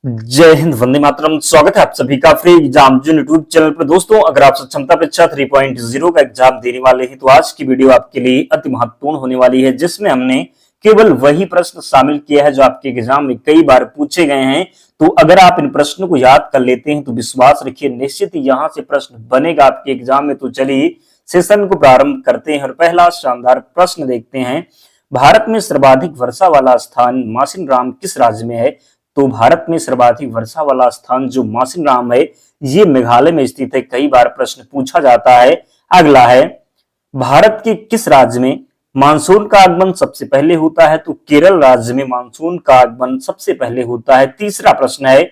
जय हिंद, वंदे मातरम। स्वागत है आप सभी का फ्री एग्जाम जो यूट्यूब चैनल पर। दोस्तों, अगर आप सक्षमता परीक्षा 3.0 का एग्जाम देने वाले हैं तो आज की वीडियो आपके लिए अति महत्वपूर्ण होने वाली है, जिसमें हमने केवल वही प्रश्न शामिल किया है जो आपके एग्जाम में कई बार पूछे गए हैं। तो अगर आप इन प्रश्नों को याद कर लेते हैं तो विश्वास रखिए निश्चित ही यहां से प्रश्न बनेगा आपके एग्जाम में। तो चलिए सेशन को प्रारंभ करते हैं और पहला शानदार प्रश्न देखते हैं। भारत में सर्वाधिक वर्षा वाला स्थान मासिनराम किस राज्य में है? तो भारत में सर्वाधिक वर्षा वाला स्थान जो मासिनराम है, ये मेघालय में स्थित है। कई बार प्रश्न पूछा जाता है। अगला है, भारत के किस राज्य में मानसून का आगमन सबसे पहले होता है? तो केरल राज्य में मानसून का आगमन सबसे पहले होता है। तीसरा प्रश्न है,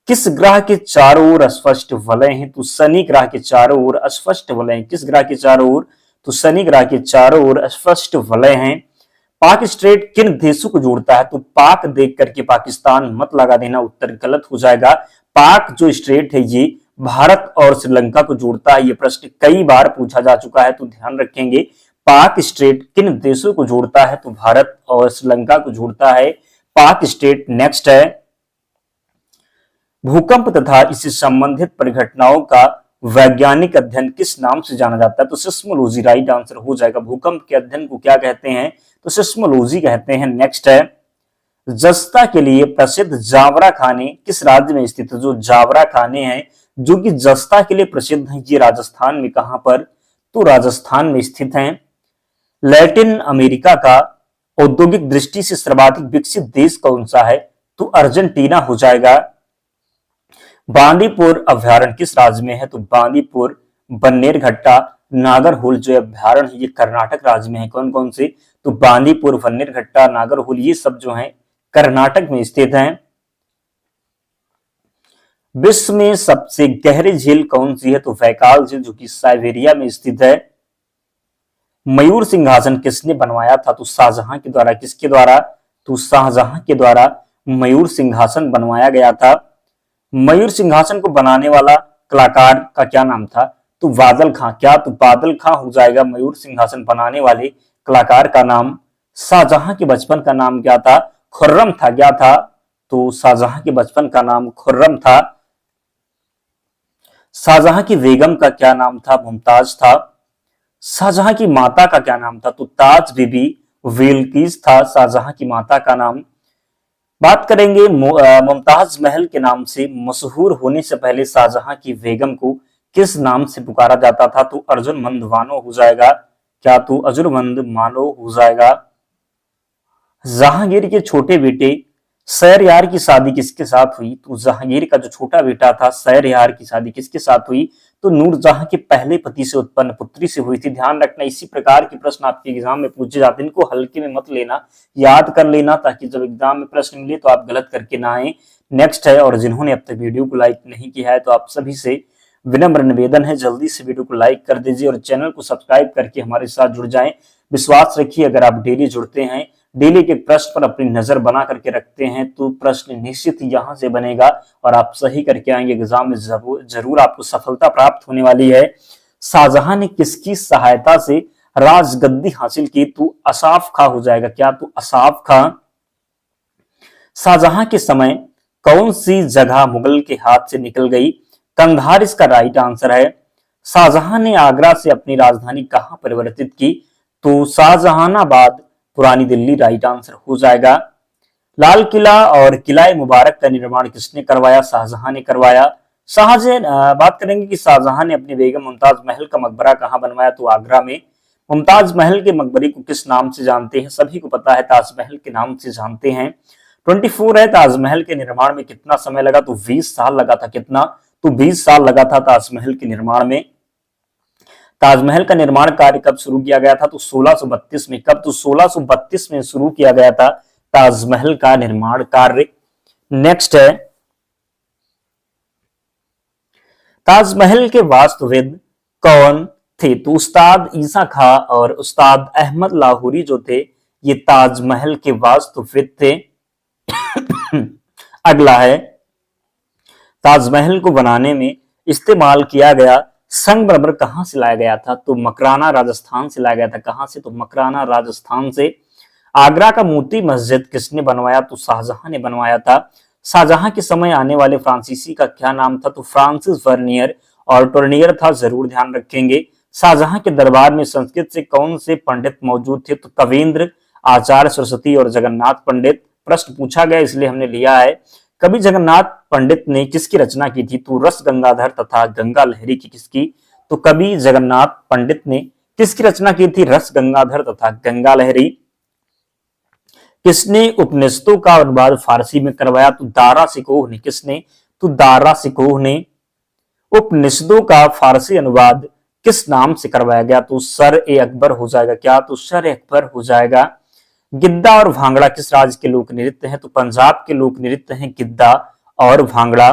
किस ग्रह के चारों ओर अस्पष्ट वलय हैं? तो शनि ग्रह के चारों ओर अस्पष्ट वलय हैं। किस ग्रह के चारों ओर? तो शनि ग्रह के चारों ओर अस्पष्ट वलय हैं। पाक स्ट्रेट किन देशों को जोड़ता है? तो पाक देख करके पाकिस्तान मत लगा देना, उत्तर गलत हो जाएगा। पाक जो स्ट्रेट है ये भारत और श्रीलंका को जोड़ता है। ये प्रश्न कई बार पूछा जा चुका है, तो ध्यान रखेंगे। पाक स्ट्रेट किन देशों को जोड़ता है? तो भारत और श्रीलंका को जोड़ता है पाक स्ट्रेट। नेक्स्ट है, भूकंप तथा इससे संबंधित परिघटनाओं का वैज्ञानिक अध्ययन किस नाम से जाना जाता है? तो सिस्मोलॉजी राइट आंसर हो जाएगा। भूकंप के अध्ययन को क्या कहते हैं? तो सिस्मोलॉजी कहते हैं। नेक्स्ट है, जस्ता के लिए प्रसिद्ध जावरा खाने किस राज्य में स्थित है? जो जावरा खाने हैं जो कि जस्ता के लिए प्रसिद्ध हैं, ये राजस्थान में कहां पर? तो राजस्थान में स्थित हैं। लैटिन अमेरिका का औद्योगिक दृष्टि से सर्वाधिक विकसित देश कौन सा है? तो अर्जेंटीना हो जाएगा। बांदीपुर अभ्यारण्य किस राज्य में है? तो बांदीपुर, बन्नेरघट्टा, नागरहोल जो अभ्यारण्य है ये कर्नाटक राज्य में है। कौन कौन से? तो बांदीपुर, बन्नेरघट्टा, नागरहोल ये सब जो हैं कर्नाटक में स्थित हैं। विश्व में सबसे गहरी झील कौन सी है? तो बैकाल झील जो कि साइबेरिया में स्थित है। मयूर सिंहासन किसने बनवाया था? तो शाहजहां के द्वारा। किसके द्वारा? तो शाहजहां के द्वारा मयूर सिंहासन बनवाया गया था। मयूर सिंहासन को बनाने वाला कलाकार का क्या नाम था? तो बादल खां। क्या? तो बादल खां हो जाएगा मयूर सिंहासन बनाने वाले कलाकार का नाम। शाहजहां के बचपन का नाम क्या था? खुर्रम था। क्या था? तो शाहजहां के बचपन का नाम खुर्रम था। शाहजहां की बेगम का क्या नाम था? मुमताज था। शाहजहां की माता का क्या नाम था? तो ताज बीबी बिल्किस था शाहजहां की माता का नाम। बात करेंगे मुमताज महल के नाम से मशहूर होने से पहले शाहजहां की बेगम को किस नाम से पुकारा जाता था? तो अर्जुनमंद बानो हो जाएगा। क्या? तो अर्जुनमंद मानो हो जाएगा। जहांगीर के छोटे बेटे शहरयार की शादी किसके साथ हुई? तो जहांगीर का जो छोटा बेटा था शहरयार की शादी किसके साथ हुई? तो नूरजहां के पहले पति से उत्पन्न पुत्री से हुई थी। ध्यान रखना, इसी प्रकार के प्रश्न आपके एग्जाम में पूछे जाते हैं। इनको हल्के में मत लेना, याद कर लेना, ताकि जब एग्जाम में प्रश्न मिले तो आप गलत करके ना आए। नेक्स्ट है, और जिन्होंने अब तक वीडियो को लाइक नहीं किया है तो आप सभी से विनम्र निवेदन है, जल्दी से वीडियो को लाइक कर दीजिए और चैनल को सब्सक्राइब करके हमारे साथ जुड़ जाएं। विश्वास रखिए, अगर आप डेली जुड़ते हैं, डेली के प्रश्न पर अपनी नजर बना करके रखते हैं तो प्रश्न निश्चित ही यहां से बनेगा और आप सही करके आएंगे एग्जाम में, जरूर आपको सफलता प्राप्त होने वाली है। शाहजहां ने किसकी सहायता से राजगद्दी हासिल की? तो असाफ खां हो जाएगा। क्या? तो असाफ खां। शाहजहां के समय कौन सी जगह मुगल के हाथ से निकल गई? कंधार इसका राइट आंसर है। शाहजहां ने आगरा से अपनी राजधानी कहां परिवर्तित की? तो शाहजहानाबाद, पुरानी दिल्ली राइट आंसर हो जाएगा। लाल किला और किला मुबारक का निर्माण किसने करवाया? शाहजहां ने करवाया। बात करेंगे कि शाहजहां ने अपनी बेगम मुमताज महल का मकबरा कहां बनवाया? तो आगरा में। मुमताज महल के मकबरे को किस नाम से जानते हैं? सभी को पता है, ताजमहल के नाम से जानते हैं। 24 है, ताजमहल के निर्माण में कितना समय लगा? तो 20 साल लगा था। कितना? तो 20 साल लगा था ताजमहल के निर्माण में। ताजमहल का निर्माण कार्य कब शुरू किया गया था? तो 1632 में। कब? तो 1632 में शुरू किया गया था ताजमहल का निर्माण कार्य। नेक्स्ट है, ताजमहल के वास्तुविद कौन थे? तो उस्ताद ईसा खां और उस्ताद अहमद लाहौरी जो थे ये ताजमहल के वास्तुविद थे। अगला है, ताजमहल को बनाने में इस्तेमाल किया गया संगमरमर कहां से लाया गया था? तो मकराना राजस्थान से लाया गया था। कहां से? तो मकराना राजस्थान से। आगरा का मोती मस्जिद किसने बनवाया? तो शाहजहां ने बनवाया था। शाहजहां के समय आने वाले फ्रांसीसी का क्या नाम था? तो फ्रांसिस वर्नियर और टोर्नियर था, जरूर ध्यान रखेंगे। शाहजहां के दरबार में संस्कृत से कौन से पंडित मौजूद थे? तो कवींद्र, आचार्य सरस्वती और जगन्नाथ पंडित। प्रश्न पूछा गया इसलिए हमने लिया है। कवि जगन्नाथ पंडित ने किसकी रचना की थी? तो रस गंगाधर तथा गंगा लहरी की किसकी? तो कवि जगन्नाथ पंडित ने किसकी रचना की थी? रस गंगाधर तथा गंगा लहरी। किसने उपनिषदों का अनुवाद फारसी में करवाया? तो दारा शिकोह ने। किसने? तो दारा शिकोह ने उपनिषदों का फारसी अनुवाद किस नाम से करवाया गया? तो सर ए अकबर हो जाएगा। क्या? तो सर ए अकबर हो जाएगा। गिद्दा और भांगड़ा किस राज्य के लोक नृत्य हैं? तो पंजाब के लोक नृत्य हैं गिद्दा और भांगड़ा।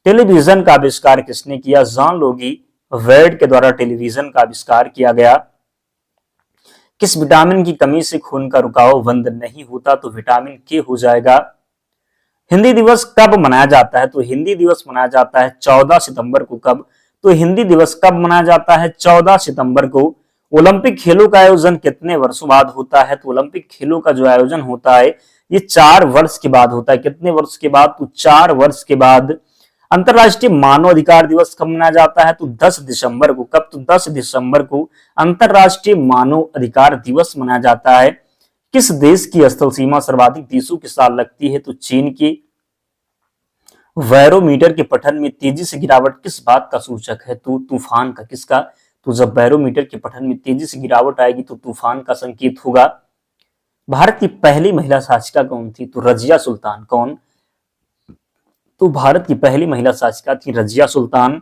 टेलीविजन का आविष्कार किसने किया? जॉन लोगी वेड के द्वारा टेलीविजन का आविष्कार किया गया। किस विटामिन की कमी से खून का रुकाव बंद नहीं होता? तो विटामिन के हो जाएगा। हिंदी दिवस कब मनाया जाता है? तो हिंदी दिवस मनाया जाता है 14 सितंबर को। कब? तो हिंदी दिवस कब मनाया जाता है? 14 सितंबर को। ओलंपिक खेलों का आयोजन कितने वर्षों बाद होता है? तो ओलंपिक खेलों का जो आयोजन होता है ये 4 वर्ष के बाद होता है। कितने वर्ष के बाद? तो 4 वर्ष के बाद। अंतरराष्ट्रीय मानव अधिकार दिवस कब मनाया जाता है? तो 10 दिसंबर को। कब? तो 10 दिसंबर को अंतरराष्ट्रीय मानव अधिकार दिवस मनाया जाता है। किस देश की स्थल सीमा सर्वाधिक देशों के साथ लगती है? तो चीन की। बैरोमीटर के पठन में तेजी से गिरावट किस बात का सूचक है? तो तूफान का। किसका? तो जब बैरोमीटर के पठन में तेजी से गिरावट आएगी तो तूफान का संकेत होगा। भारत की पहली महिला शासिका कौन थी? तो रजिया सुल्तान। कौन? तो भारत की पहली महिला शासिका थी रजिया सुल्तान।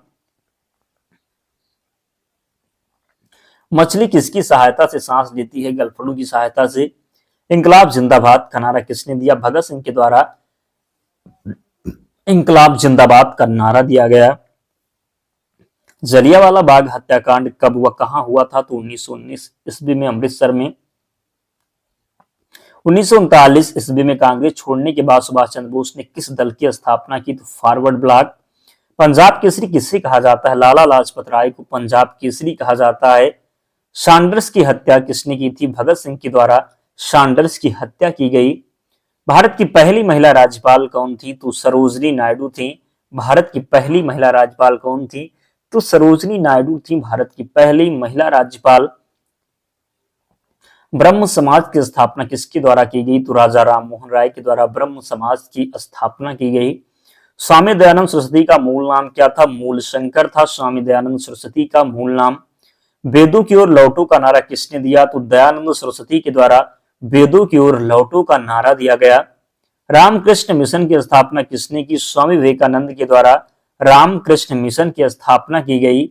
मछली किसकी सहायता से सांस लेती है? गलफड़ू की सहायता से। इंकलाब जिंदाबाद का नारा किसने दिया? भगत सिंह के द्वारा इंकलाब जिंदाबाद का नारा दिया गया। जलियांवाला बाग हत्याकांड कब व कहां हुआ था? तो 1919 ईस्वी में अमृतसर में। 1939 ईस्वी में कांग्रेस छोड़ने के बाद सुभाष चंद्र बोस ने किस दल की स्थापना की? तो फॉरवर्ड ब्लॉक। पंजाब केसरी किसे कहा जाता है? लाला लाजपत राय को पंजाब केसरी कहा जाता है। सैंडर्स की हत्या किसने की थी? भगत सिंह के द्वारा सैंडर्स की हत्या की गई। भारत की पहली महिला राज्यपाल कौन थी? तो सरोजनी नायडू थी। भारत की पहली महिला राज्यपाल कौन थी? तो सरोजनी नायडू थी भारत की पहली महिला राज्यपाल। ब्रह्म समाज की स्थापना किसके द्वारा की गई? तो राजा राम मोहन राय के द्वारा ब्रह्म समाज की स्थापना की गई। स्वामी दयानंद सरस्वती का मूल नाम क्या था? मूल शंकर था स्वामी दयानंद सरस्वती का मूल नाम। वेदों की ओर लौटो का नारा किसने दिया? तो दयानंद सरस्वती के द्वारा वेदों की ओर लौटो का नारा दिया गया। रामकृष्ण मिशन की स्थापना किसने की? स्वामी विवेकानंद के द्वारा रामकृष्ण मिशन की स्थापना की गई।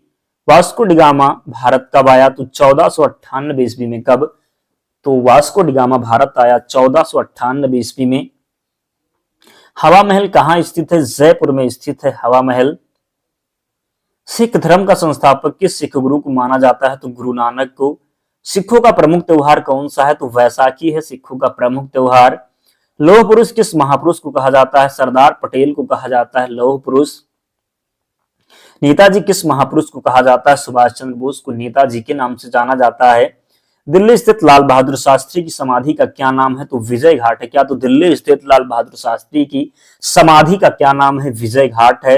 वास्को डिगामा भारत कब आया? तो 1498 ईस्वी में। कब? तो वास्को डिगामा भारत आया 1498 ईस्वी में। हवा महल कहां स्थित है? जयपुर में स्थित है हवा महल। सिख धर्म का संस्थापक किस सिख गुरु को माना जाता है? तो गुरु नानक को। सिखों का प्रमुख त्योहार कौन सा है? तो वैसाखी है सिखों का प्रमुख त्योहार। लौह पुरुष किस महापुरुष को कहा जाता है? सरदार पटेल को कहा जाता है लौह पुरुष। नेताजी किस महापुरुष को कहा जाता है? सुभाष चंद्र बोस को नेताजी के नाम से जाना जाता है। दिल्ली स्थित लाल बहादुर शास्त्री की समाधि का क्या नाम है? तो विजय घाट है। क्या? तो दिल्ली स्थित लाल बहादुर शास्त्री की समाधि का क्या नाम है? विजय घाट है।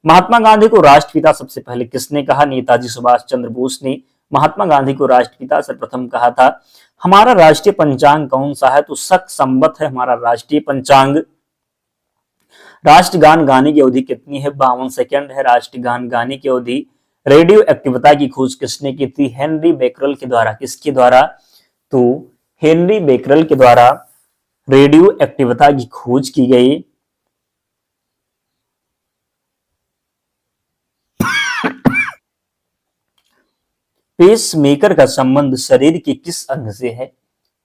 महात्मा गांधी को राष्ट्रपिता सबसे पहले किसने कहा? नेताजी सुभाष चंद्र बोस ने महात्मा गांधी को राष्ट्रपिता सर्वप्रथम कहा था। हमारा राष्ट्रीय पंचांग कौन सा है? तो शक संवत है हमारा राष्ट्रीय पंचांग। राष्ट्रगान गाने की अवधि कितनी है? 52 सेकंड है राष्ट्रगान गाने की अवधि। रेडियो एक्टिविता की खोज किसने की थी? हेनरी बेकरल के द्वारा। किसके द्वारा? तो हेनरी बेकरल के द्वारा रेडियो एक्टिविता की खोज की गई। पेसमेकर का संबंध शरीर के किस अंग से है?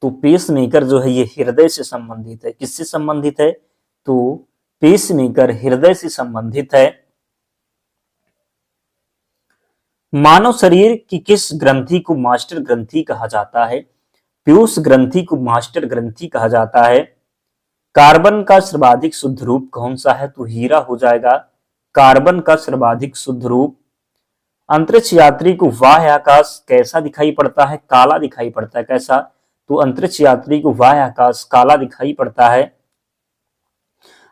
तो पेसमेकर जो है ये हृदय से संबंधित है। किससे संबंधित है? तो पेसमेकर हृदय से संबंधित है। मानव शरीर की किस ग्रंथि को मास्टर ग्रंथि कहा जाता है? पीयूष ग्रंथि को मास्टर ग्रंथि कहा जाता है। कार्बन का सर्वाधिक शुद्ध रूप कौन सा है? तो हीरा हो जाएगा कार्बन का सर्वाधिक शुद्ध रूप। अंतरिक्ष यात्री को बाह्य आकाश कैसा दिखाई पड़ता है? काला दिखाई पड़ता है। कैसा? तो अंतरिक्ष यात्री को बाह्य आकाश काला दिखाई पड़ता है।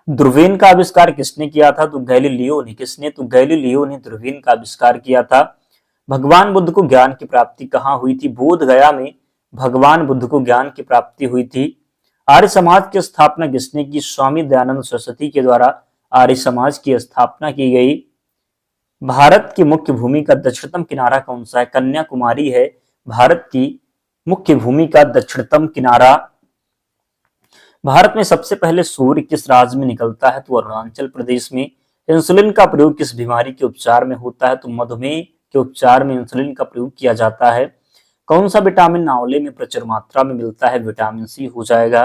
दूरबीन का आविष्कार किसने किया था? तो गैलीलियो ने। किसने? तो गैलीलियो ने दूरबीन का आविष्कार किया था। भगवान बुद्ध को ज्ञान की प्राप्ति कहाँ हुई थी? बोध गया में भगवान बुद्ध को ज्ञान की प्राप्ति हुई थी। आर्य समाज की स्थापना किसने की? स्वामी दयानंद सरस्वती के द्वारा आर्य समाज की स्थापना की गई। भारत की मुख्य भूमि का दक्षिणतम किनारा कौन सा है? कन्याकुमारी है भारत की मुख्य भूमि का दक्षिणतम किनारा। भारत में सबसे पहले सूर्य किस राज्य में निकलता है? तो अरुणाचल प्रदेश में। इंसुलिन का प्रयोग किस बीमारी के उपचार में होता है? तो मधुमेह के उपचार में इंसुलिन का प्रयोग किया जाता है। कौन सा विटामिन आंवले में प्रचुर मात्रा में मिलता है? विटामिन सी हो जाएगा।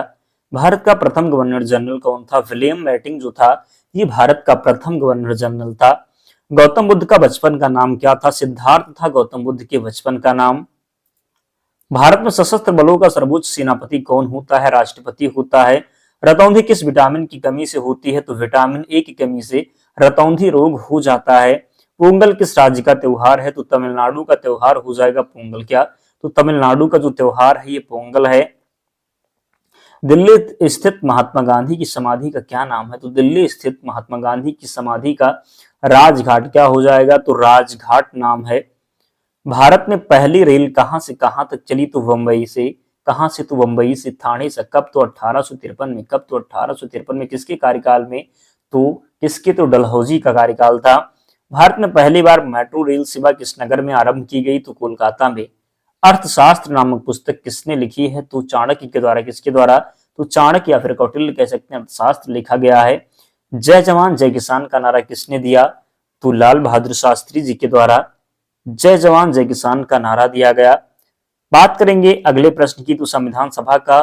भारत का प्रथम गवर्नर जनरल कौन था? विलियम बेंटिंक जो था ये भारत का प्रथम गवर्नर जनरल था। गौतम बुद्ध का बचपन का नाम क्या था? सिद्धार्थ था गौतम बुद्ध के बचपन का नाम। भारत में सशस्त्र बलों का सर्वोच्च सेनापति कौन होता है? राष्ट्रपति होता है। रतौंधी किस विटामिन की कमी से होती है? तो विटामिन ए की कमी से रतौंधी रोग हो जाता है। पोंगल किस राज्य का त्योहार है? तो तमिलनाडु का त्योहार हो जाएगा पोंगल। क्या? तो तमिलनाडु का जो त्योहार है ये पोंगल है। दिल्ली स्थित महात्मा गांधी की समाधि का क्या नाम है? तो दिल्ली स्थित महात्मा गांधी की समाधि का राजघाट क्या हो जाएगा? तो राजघाट नाम है। भारत में पहली रेल कहां से कहां तक चली? तो बंबई से। कहां से? तो बंबई से थाने से। कब? तो 1853 में। कब? तो 1853 में। किसके कार्यकाल में? तो किसके? तो डलहौजी का कार्यकाल था। भारत में पहली बार मेट्रो रेल सेवा किस नगर में आरंभ की गई? तो कोलकाता में। अर्थशास्त्र नामक पुस्तक किसने लिखी है? तो चाणक्य के द्वारा। किसके द्वारा? तो चाणक्य या फिर कौटिल्य कह सकते हैं। अर्थशास्त्र लिखा गया है। जय जवान जय किसान का नारा किसने दिया? तो लाल बहादुर शास्त्री जी के द्वारा जय जवान जय किसान का नारा दिया गया। बात करेंगे अगले प्रश्न की। तो संविधान सभा का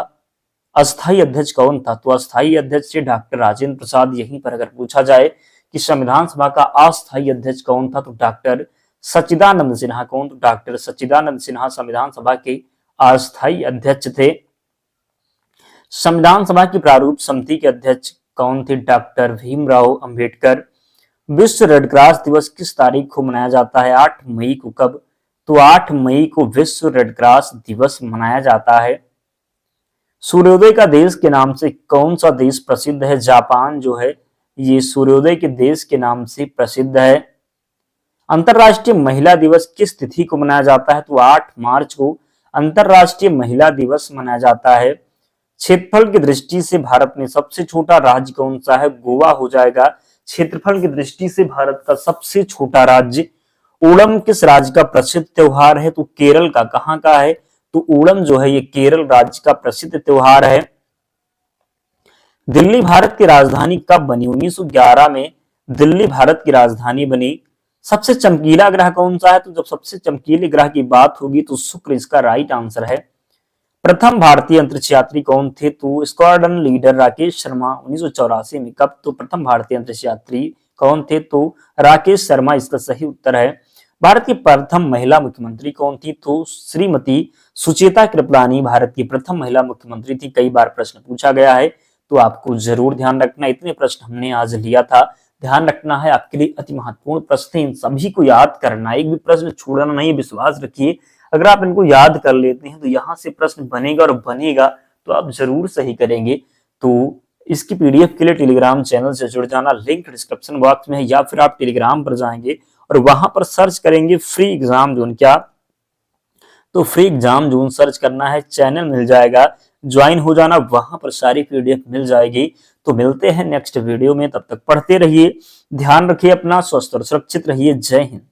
अस्थायी अध्यक्ष कौन था? तो अस्थायी अध्यक्ष डॉक्टर राजेंद्र प्रसाद। यहीं पर अगर पूछा जाए कि संविधान सभा का अस्थायी अध्यक्ष कौन था? तो डॉक्टर सच्चिदानंद सिन्हा। कौन? तो डॉक्टर सच्चिदानंद सिन्हा संविधान सभा के अस्थायी अध्यक्ष थे। संविधान सभा की प्रारूप समिति के अध्यक्ष कौन थे? डॉक्टर भीमराव अंबेडकर। विश्व रेड क्रॉस दिवस किस तारीख को मनाया जाता है? 8 मई को। कब? तो 8 मई को विश्व रेड क्रॉस दिवस मनाया जाता है। सूर्योदय का देश के नाम से कौन सा देश प्रसिद्ध है? जापान जो है ये सूर्योदय के देश के नाम से प्रसिद्ध है। अंतरराष्ट्रीय महिला दिवस किस तिथि को मनाया जाता है? तो 8 मार्च को अंतरराष्ट्रीय महिला दिवस मनाया जाता है। क्षेत्रफल की दृष्टि से भारत में सबसे छोटा राज्य कौन सा है? गोवा हो जाएगा। क्षेत्रफल की दृष्टि से भारत का सबसे छोटा राज्य। ओणम किस राज्य का प्रसिद्ध त्योहार है? तो केरल का। कहां का है? तो ओणम जो है ये केरल राज्य का प्रसिद्ध त्योहार है। दिल्ली भारत की राजधानी कब बनी? 1911 में दिल्ली भारत की राजधानी बनी। सबसे चमकीला ग्रह कौन सा है? तो जब सबसे चमकीले ग्रह की बात होगी तो शुक्र इसका राइट आंसर है। प्रथम भारतीय अंतरिक्ष यात्री कौन थे? तो स्क्वाड्रन लीडर राकेश शर्मा 1984 में। कब? तो प्रथम भारतीय अंतरिक्ष यात्री कौन थे? तो राकेश शर्मा इसका सही उत्तर है। भारत की प्रथम महिला मुख्यमंत्री कौन थी? तो श्रीमती सुचेता कृपलानी भारत की प्रथम महिला मुख्यमंत्री थी। कई बार प्रश्न पूछा गया है तो आपको जरूर ध्यान रखना। इतने प्रश्न हमने आज लिया था। ध्यान रखना है आपके लिए अति महत्वपूर्ण प्रश्न, इन सभी को याद करना, एक भी प्रश्न छोड़ना नहीं। विश्वास रखिए अगर आप इनको याद कर लेते हैं तो यहाँ से प्रश्न बनेगा और बनेगा तो आप जरूर सही करेंगे। तो इसकी पीडीएफ के लिए टेलीग्राम चैनल से जुड़ जाना, लिंक डिस्क्रिप्शन बॉक्स में है, या फिर आप टेलीग्राम पर जाएंगे और वहां पर सर्च करेंगे फ्री एग्जाम जोन। क्या? तो फ्री एग्जाम जोन सर्च करना है, चैनल मिल जाएगा, ज्वाइन हो जाना, वहां पर सारी पीडीएफ मिल जाएगी। तो मिलते हैं नेक्स्ट वीडियो में, तब तक पढ़ते रहिए, ध्यान रखिए अपना, स्वस्थ और सुरक्षित रहिए। जय हिंद।